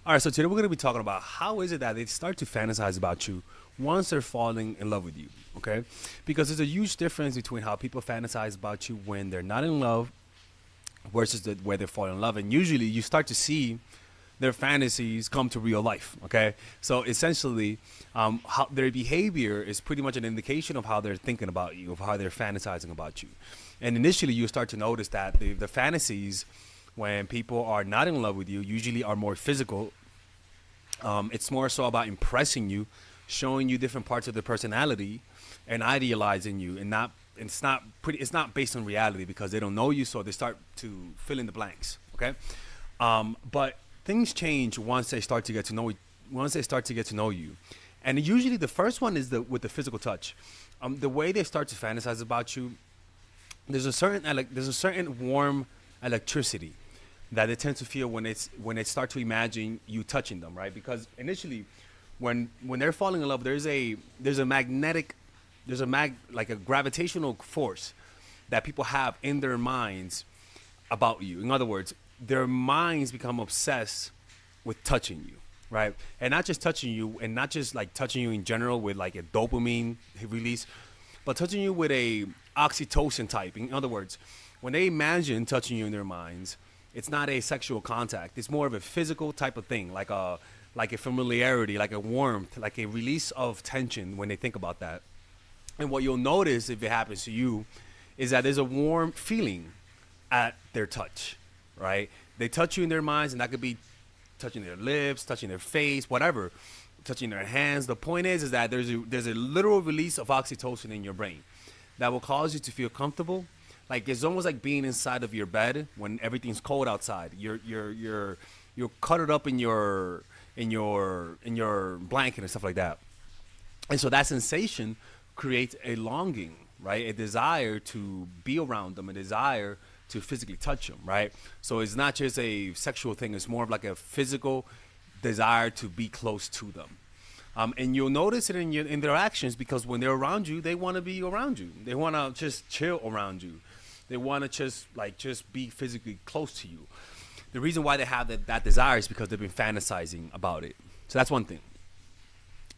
All right, so today we're going to be talking about how is it that they start to fantasize about you once they're falling in love with you, okay? Because there's a huge difference between how people fantasize about you when they're not in love versus where they fall in love. And usually you start to see their fantasies come to real life, okay? So essentially, how their behavior is pretty much an indication of how they're thinking about you, of how they're fantasizing about you. And initially, you start to notice that the fantasies when people are not in love with you usually are more physical. It's more so about impressing you, showing you different parts of their personality, and idealizing you. And not it's not pretty. It's not based on reality because they don't know you, so they start to fill in the blanks. Okay, but things change once they start to get to know. Once they start to get to know you, and usually the first one is with the physical touch. The way they start to fantasize about you, there's a certain warm electricity that they tend to feel when they start to imagine you touching them, right? Because initially, when they're falling in love, there's a magnetic, like a gravitational force that people have in their minds about you. In other words, their minds become obsessed with touching you, right? And not just touching you, and not just like touching you in general with like a dopamine release, but touching you with a oxytocin type. In other words, when they imagine touching you in their minds, it's not a sexual contact. It's more of a physical type of thing, like a familiarity, like a warmth, like a release of tension when they think about that. And what you'll notice if it happens to you is that there's a warm feeling at their touch, right? They touch you in their minds, and that could be touching their lips, touching their face, whatever, touching their hands. The point is that there's a literal release of oxytocin in your brain that will cause you to feel comfortable. Like it's almost like being inside of your bed when everything's cold outside. You're cuddled up in your blanket and stuff like that. And so that sensation creates a longing, right? A desire to be around them, a desire to physically touch them, right? So it's not just a sexual thing, it's more of like a physical desire to be close to them. And you'll notice it in their actions because when they're around you, they want to be around you. They want to just chill around you. They want to just be physically close to you. The reason why they have that desire is because they've been fantasizing about it. So that's one thing.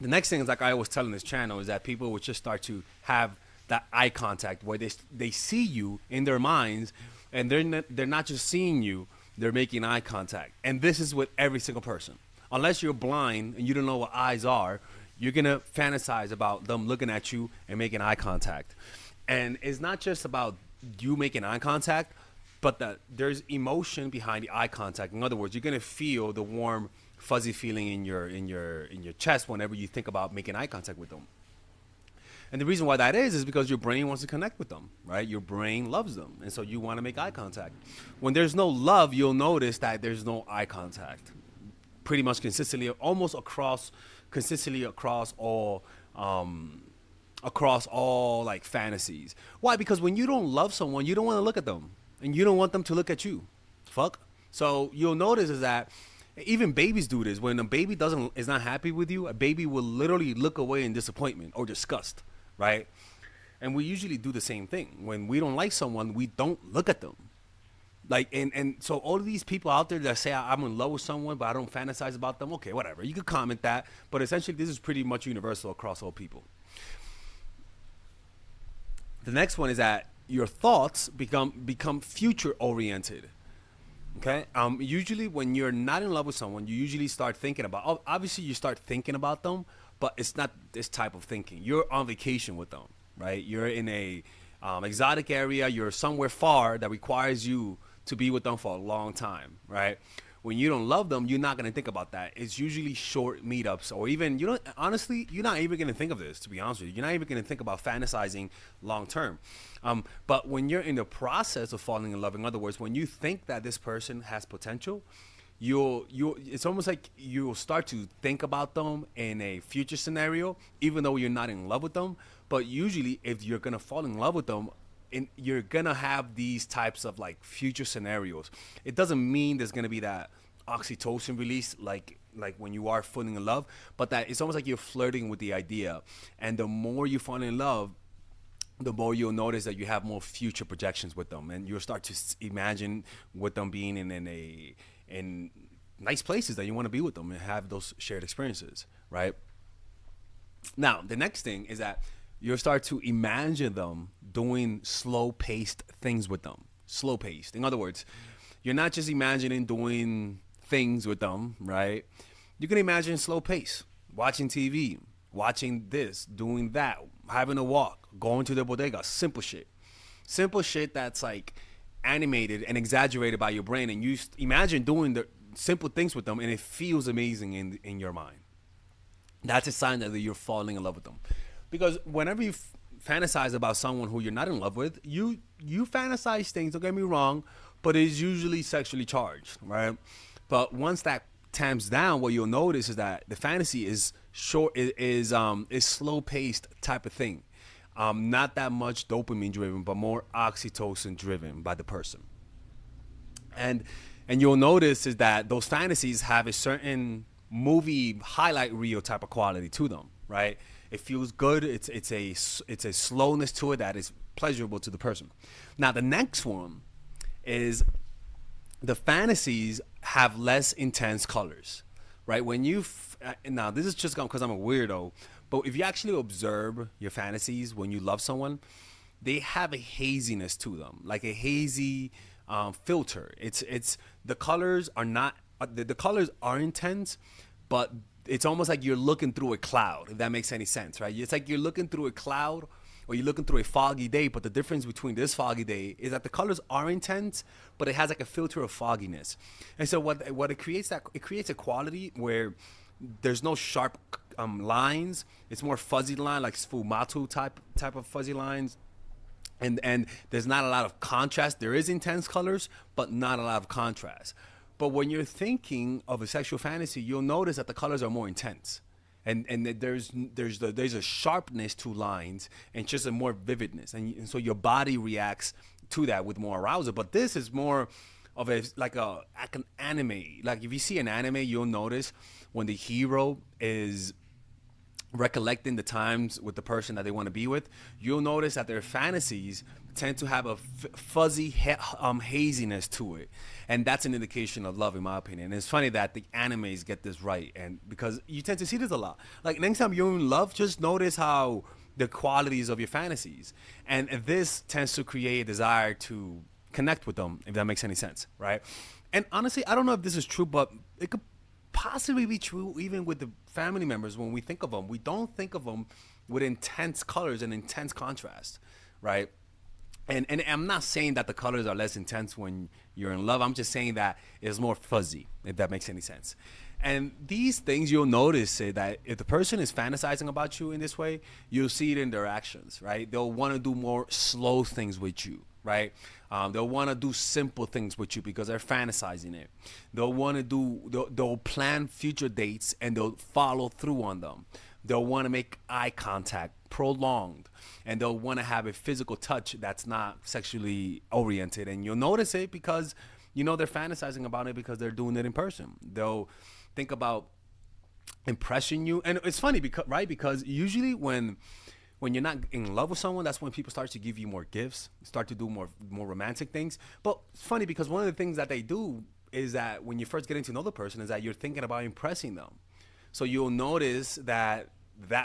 The next thing is, like I always tell in this channel, is that people would just start to have that eye contact where they see you in their minds, and they're not just seeing you, they're making eye contact. And this is with every single person. Unless you're blind and you don't know what eyes are, you're gonna fantasize about them looking at you and making eye contact. And it's not just about you making eye contact, but that there's emotion behind the eye contact. In other words, you're gonna feel the warm, fuzzy feeling in your chest whenever you think about making eye contact with them. And the reason why that is because your brain wants to connect with them, right? Your brain loves them, and so you want to make eye contact. When there's no love, you'll notice that there's no eye contact. Pretty much consistently across all like fantasies. Why? Because when you don't love someone, you don't want to look at them, and you don't want them to look at you. Fuck. So you'll notice is that even babies do this. When a baby is not happy with you, a baby will literally look away in disappointment or disgust, right? And we usually do the same thing. When we don't like someone, we don't look at them. Like and so all of these people out there that say I'm in love with someone but I don't fantasize about them, okay, whatever. You could comment that, but essentially this is pretty much universal across all people. The next one is that your thoughts become future oriented. Okay. Usually, when you're not in love with someone, you usually start thinking about. Obviously, you start thinking about them, but it's not this type of thinking. You're on vacation with them, right? You're in a exotic area. You're somewhere far that requires you to be with them for a long time, right? When you don't love them, you're not gonna think about that. It's usually short meetups, or even you don't. Honestly, you're not even gonna think of this. To be honest with you, you're not even gonna think about fantasizing long term. But when you're in the process of falling in love, in other words, when you think that this person has potential, you'll it's almost like you'll start to think about them in a future scenario, even though you're not in love with them. But usually, if you're gonna fall in love with them, you're gonna have these types of like future scenarios. It doesn't mean there's gonna be that oxytocin release like when you are falling in love, but that it's almost like you're flirting with the idea. And the more you fall in love, the more you'll notice that you have more future projections with them, and you'll start to imagine with them being in nice places that you want to be with them and have those shared experiences, right? Now, the next thing is that you'll start to imagine them doing slow paced things with them. Slow paced. In other words, you're not just imagining doing things with them, right? You can imagine slow pace, watching TV, watching this, doing that, having a walk, going to the bodega, simple shit. Simple shit that's like animated and exaggerated by your brain, and you imagine doing the simple things with them, and it feels amazing in your mind. That's a sign that you're falling in love with them. Because whenever you fantasize about someone who you're not in love with, you fantasize things, don't get me wrong, but it's usually sexually charged, right? But once that tamps down, what you'll notice is that the fantasy is short, is slow paced type of thing. Not that much dopamine driven, but more oxytocin driven by the person. And you'll notice is that those fantasies have a certain movie highlight reel type of quality to them, right? It feels good. It's a slowness to it that is pleasurable to the person. Now the next one is the fantasies have less intense colors, right? When you now this is just because I'm a weirdo, but if you actually observe your fantasies when you love someone, they have a haziness to them, like a hazy filter. It's the colors are not the colors are intense, but it's almost like you're looking through a cloud, if that makes any sense, right? It's like you're looking through a cloud or you're looking through a foggy day, but the difference between this foggy day is that the colors are intense, but it has like a filter of fogginess. And so what it creates, that it creates a quality where there's no sharp lines. It's more fuzzy line, like sfumatu type of fuzzy lines. And there's not a lot of contrast. There is intense colors, but not a lot of contrast. But when you're thinking of a sexual fantasy, you'll notice that the colors are more intense, and there's a sharpness to lines and just a more vividness, and so your body reacts to that with more arousal. But this is more of like an anime. Like if you see an anime, you'll notice when the hero is recollecting the times with the person that they want to be with, you'll notice that their fantasies tend to have a fuzzy haziness to it, and that's an indication of love, in my opinion. And it's funny that the animes get this right, and because you tend to see this a lot. Like next time you're in love, just notice how the qualities of your fantasies, and this tends to create a desire to connect with them, if that makes any sense, right? And honestly, I don't know if this is true, but it could possibly be true even with the family members. When we think of them, we don't think of them with intense colors and intense contrast, right? And I'm not saying that the colors are less intense when you're in love. I'm just saying that it's more fuzzy, if that makes any sense. And these things, you'll notice that if the person is fantasizing about you in this way, you'll see it in their actions, right? They'll want to do more slow things with you, right? They'll want to do simple things with you because they're fantasizing it. They'll plan future dates and they'll follow through on them. They'll want to make eye contact prolonged, and they'll want to have a physical touch that's not sexually oriented. And you'll notice it because they're fantasizing about it because they're doing it in person. They'll think about impressing you. And it's funny because usually when you're not in love with someone, that's when people start to give you more gifts, start to do more romantic things. But it's funny because one of the things that they do is that when you first get to know the person is that you're thinking about impressing them. So you'll notice that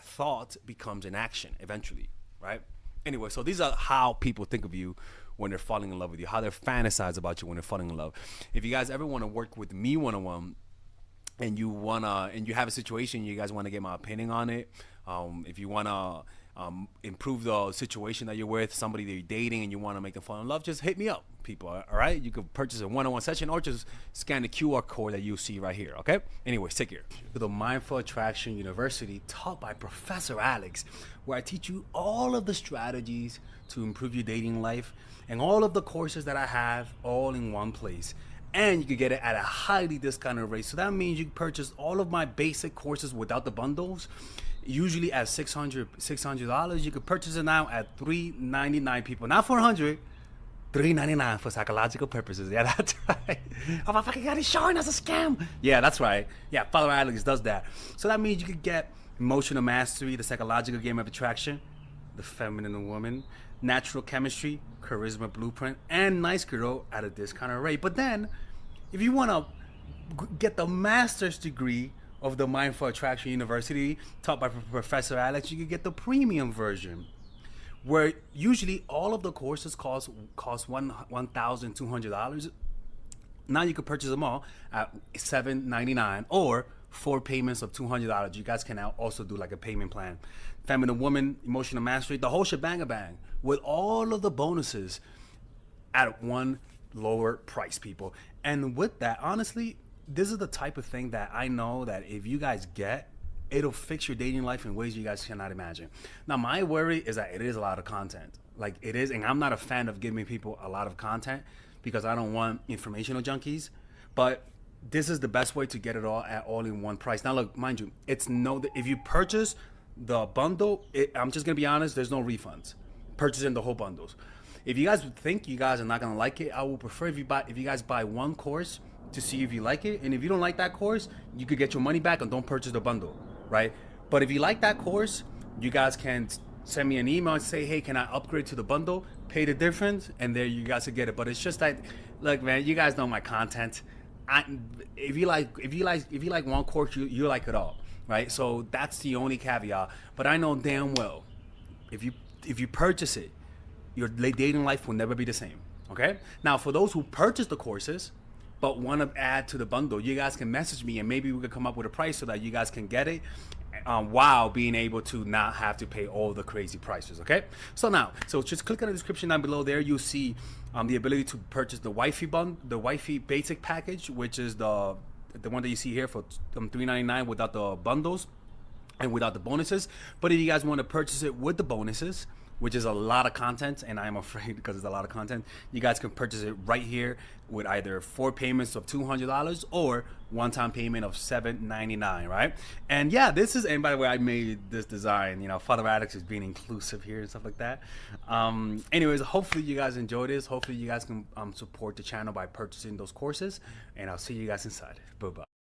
thought becomes an action eventually, right? Anyway, so these are how people think of you when they're falling in love with you, how they fantasize about you when they're falling in love. If you guys ever want to work with me one-on-one, and you have a situation, you guys want to get my opinion on it, if you want to improve the situation that you're with, somebody that you're dating, and you want to make them fall in love, just hit me up, people. All right, you can purchase a one-on-one session or just scan the QR code that you see right here. Okay, anyways, take care. To the Mindful Attraction University, taught by Professor Alex, where I teach you all of the strategies to improve your dating life and all of the courses that I have all in one place. And you can get it at a highly discounted rate. So that means you can purchase all of my basic courses without the bundles, usually at $600. You can purchase it now at $399, people. Not $400, $399 for psychological purposes. Yeah, that's right. Oh my fucking God, he's showing us a scam. Yeah, that's right. Yeah, Father Alex does that. So that means you could get emotional mastery, the psychological game of attraction, the feminine woman, natural chemistry, charisma blueprint, and nice girl at a discounted rate. But then, if you want to get the master's degree of the Mindful Attraction University taught by Professor Alex, you can get the premium version, where usually all of the courses cost $1,200. Now you can purchase them all at $799 or 4 payments of $200. You guys can now also do like a payment plan. Feminine Woman, Emotional Mastery, the whole shebang with all of the bonuses at one lower price, people. And with that, honestly, this is the type of thing that I know that if you guys get, it'll fix your dating life in ways you guys cannot imagine. Now, my worry is that it is a lot of content. Like it is, and I'm not a fan of giving people a lot of content because I don't want informational junkies. But this is the best way to get it all in one price. Now, look, mind you, if you purchase the bundle, I'm just gonna be honest, there's no refunds. Purchasing the whole bundles. If you guys think you guys are not gonna like it, I will prefer if you guys buy one course to see if you like it, and if you don't like that course, you could get your money back and don't purchase the bundle, right? But if you like that course, you guys can send me an email and say, hey, can I upgrade to the bundle, pay the difference, and there you guys will get it. But it's just that, look, man, you guys know my content. If you like one course, you like it all, right? So that's the only caveat. But I know damn well, if you purchase it, your dating life will never be the same. Okay? Now, for those who purchase the courses but want to add to the bundle, you guys can message me and maybe we could come up with a price so that you guys can get it while being able to not have to pay all the crazy prices. Okay? So just click on the description down below. There you'll see the ability to purchase the wifey basic package, which is the one that you see here for $399 without the bundles and without the bonuses. But if you guys want to purchase it with the bonuses, which is a lot of content, and I'm afraid because it's a lot of content, you guys can purchase it right here with either 4 payments of $200 or one-time payment of $799, right? And yeah, and by the way, I made this design, Father Alex is being inclusive here and stuff like that. Anyways, hopefully you guys enjoy this. Hopefully you guys can support the channel by purchasing those courses, and I'll see you guys inside. Bye-bye.